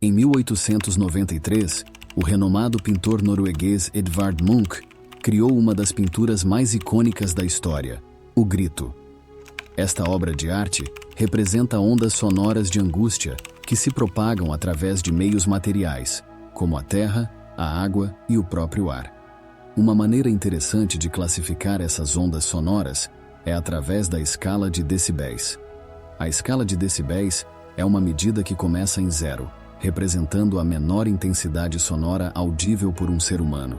Em 1893, o renomado pintor norueguês Edvard Munch criou uma das pinturas mais icônicas da história, O Grito. Esta obra de arte representa ondas sonoras de angústia que se propagam através de meios materiais, como a terra, a água e o próprio ar. Uma maneira interessante de classificar essas ondas sonoras é através da escala de decibéis. A escala de decibéis é uma medida que começa em 0, representando a menor intensidade sonora audível por um ser humano.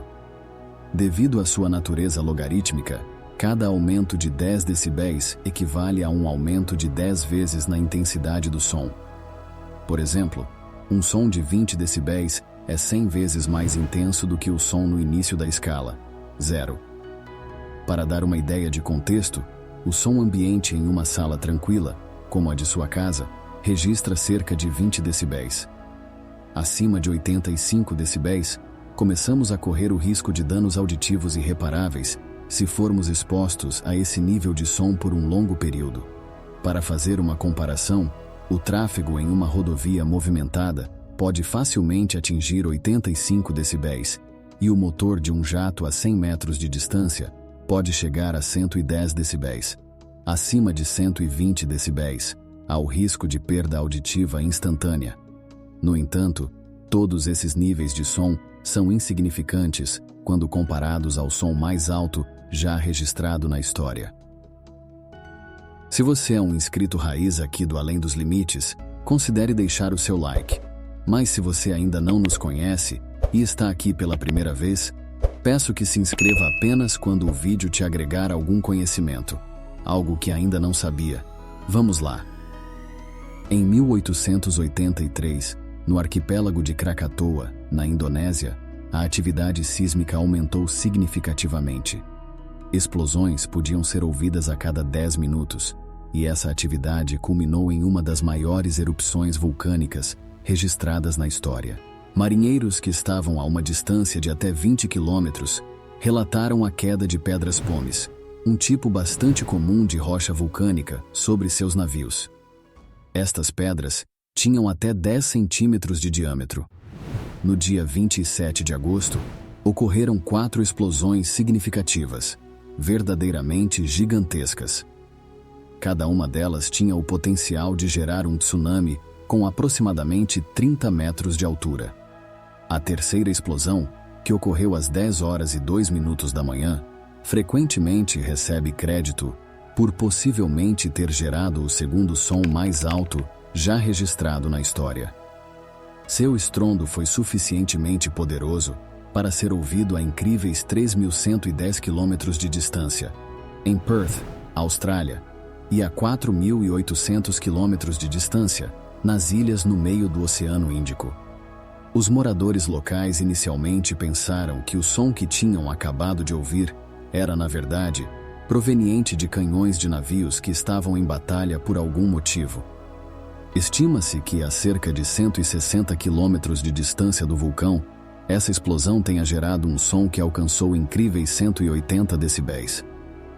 Devido à sua natureza logarítmica, cada aumento de 10 decibéis equivale a um aumento de 10 vezes na intensidade do som. Por exemplo, um som de 20 decibéis é 100 vezes mais intenso do que o som no início da escala, 0. Para dar uma ideia de contexto, o som ambiente em uma sala tranquila, como a de sua casa, registra cerca de 20 decibéis. Acima de 85 decibéis, começamos a correr o risco de danos auditivos irreparáveis se formos expostos a esse nível de som por um longo período. Para fazer uma comparação, o tráfego em uma rodovia movimentada pode facilmente atingir 85 decibéis e o motor de um jato a 100 metros de distância pode chegar a 110 decibéis. Acima de 120 decibéis, há o risco de perda auditiva instantânea. No entanto, todos esses níveis de som são insignificantes quando comparados ao som mais alto já registrado na história. Se você é um inscrito raiz aqui do Além dos Limites, considere deixar o seu like. Mas se você ainda não nos conhece e está aqui pela primeira vez, peço que se inscreva apenas quando o vídeo te agregar algum conhecimento, algo que ainda não sabia. Vamos lá! Em 1883, no arquipélago de Krakatoa, na Indonésia, a atividade sísmica aumentou significativamente. Explosões podiam ser ouvidas a cada 10 minutos, e essa atividade culminou em uma das maiores erupções vulcânicas registradas na história. Marinheiros que estavam a uma distância de até 20 quilômetros relataram a queda de pedras pomes, um tipo bastante comum de rocha vulcânica, sobre seus navios. Estas pedras tinham até 10 centímetros de diâmetro. No dia 27 de agosto, ocorreram 4 explosões significativas, verdadeiramente gigantescas. Cada uma delas tinha o potencial de gerar um tsunami com aproximadamente 30 metros de altura. A terceira explosão, que ocorreu às 10 horas e 2 minutos da manhã, frequentemente recebe crédito por possivelmente ter gerado o segundo som mais alto já registrado na história. Seu estrondo foi suficientemente poderoso para ser ouvido a incríveis 3.110 quilômetros de distância, em Perth, Austrália, e a 4.800 quilômetros de distância, nas ilhas no meio do Oceano Índico. Os moradores locais inicialmente pensaram que o som que tinham acabado de ouvir era, na verdade, proveniente de canhões de navios que estavam em batalha por algum motivo. Estima-se que a cerca de 160 quilômetros de distância do vulcão, essa explosão tenha gerado um som que alcançou incríveis 180 decibéis.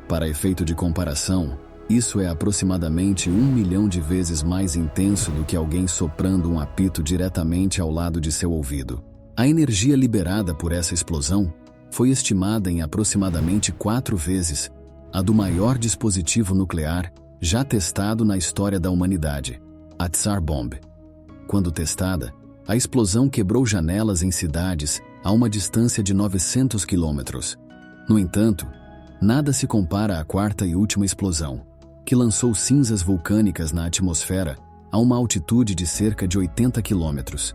Para efeito de comparação, isso é aproximadamente 1 milhão de vezes mais intenso do que alguém soprando um apito diretamente ao lado de seu ouvido. A energia liberada por essa explosão foi estimada em aproximadamente 4 vezes a do maior dispositivo nuclear já testado na história da humanidade, a Tsar Bomb. Quando testada, a explosão quebrou janelas em cidades a uma distância de 900 quilômetros. No entanto, nada se compara à quarta e última explosão, que lançou cinzas vulcânicas na atmosfera a uma altitude de cerca de 80 quilômetros.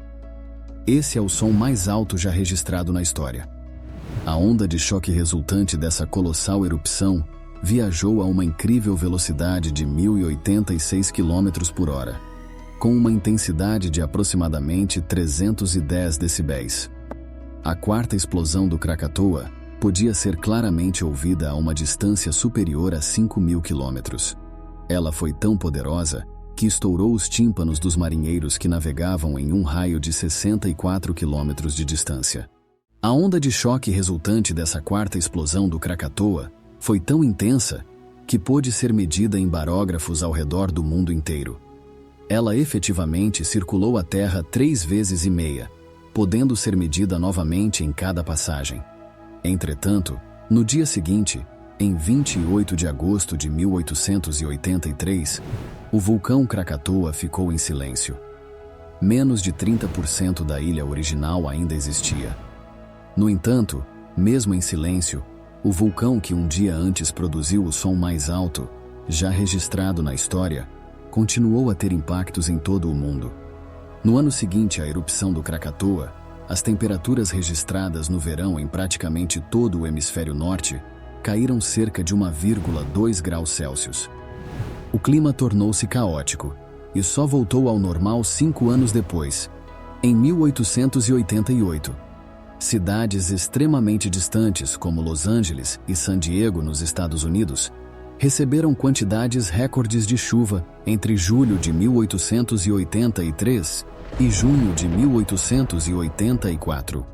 Esse é o som mais alto já registrado na história. A onda de choque resultante dessa colossal erupção viajou a uma incrível velocidade de 1.086 km por hora, com uma intensidade de aproximadamente 310 decibéis. A quarta explosão do Krakatoa podia ser claramente ouvida a uma distância superior a 5.000 km. Ela foi tão poderosa que estourou os tímpanos dos marinheiros que navegavam em um raio de 64 km de distância. A onda de choque resultante dessa quarta explosão do Krakatoa foi tão intensa que pôde ser medida em barógrafos ao redor do mundo inteiro. Ela efetivamente circulou a Terra 3,5 vezes, podendo ser medida novamente em cada passagem. Entretanto, no dia seguinte, em 28 de agosto de 1883, o vulcão Krakatoa ficou em silêncio. Menos de 30% da ilha original ainda existia. No entanto, mesmo em silêncio, o vulcão que um dia antes produziu o som mais alto, já registrado na história, continuou a ter impactos em todo o mundo. No ano seguinte à erupção do Krakatoa, as temperaturas registradas no verão em praticamente todo o hemisfério norte caíram cerca de 1,2 graus Celsius. O clima tornou-se caótico e só voltou ao normal 5 anos depois, em 1888. Cidades extremamente distantes, como Los Angeles e San Diego, nos Estados Unidos, receberam quantidades recordes de chuva entre julho de 1883 e junho de 1884.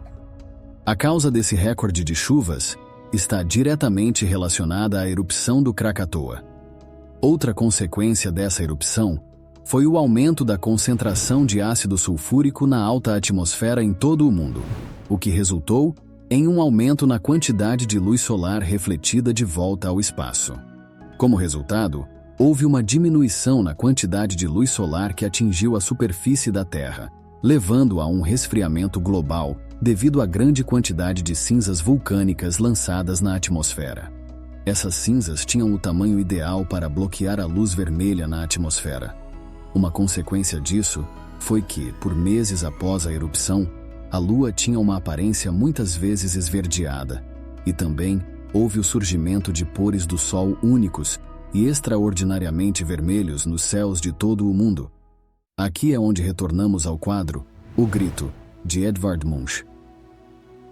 A causa desse recorde de chuvas está diretamente relacionada à erupção do Krakatoa. Outra consequência dessa erupção foi o aumento da concentração de ácido sulfúrico na alta atmosfera em todo o mundo, o que resultou em um aumento na quantidade de luz solar refletida de volta ao espaço. Como resultado, houve uma diminuição na quantidade de luz solar que atingiu a superfície da Terra, levando a um resfriamento global devido à grande quantidade de cinzas vulcânicas lançadas na atmosfera. Essas cinzas tinham o tamanho ideal para bloquear a luz vermelha na atmosfera. Uma consequência disso foi que, por meses após a erupção, a Lua tinha uma aparência muitas vezes esverdeada, e também houve o surgimento de pores do Sol únicos e extraordinariamente vermelhos nos céus de todo o mundo. Aqui é onde retornamos ao quadro O Grito, de Edvard Munch.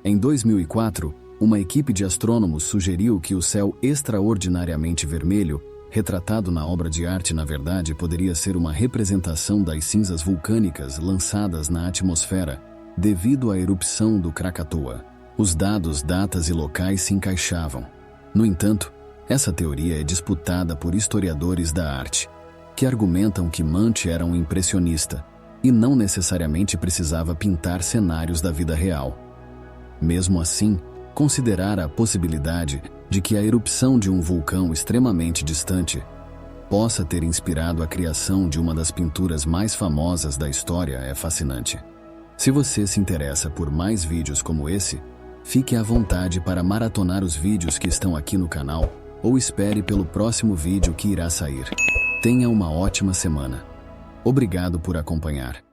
Em 2004, uma equipe de astrônomos sugeriu que o céu extraordinariamente vermelho, retratado na obra de arte, na verdade, poderia ser uma representação das cinzas vulcânicas lançadas na atmosfera devido à erupção do Krakatoa. Os dados, datas e locais se encaixavam. No entanto, essa teoria é disputada por historiadores da arte, que argumentam que Munch era um impressionista e não necessariamente precisava pintar cenários da vida real. Mesmo assim, considerar a possibilidade de que a erupção de um vulcão extremamente distante possa ter inspirado a criação de uma das pinturas mais famosas da história é fascinante. Se você se interessa por mais vídeos como esse, fique à vontade para maratonar os vídeos que estão aqui no canal ou espere pelo próximo vídeo que irá sair. Tenha uma ótima semana. Obrigado por acompanhar.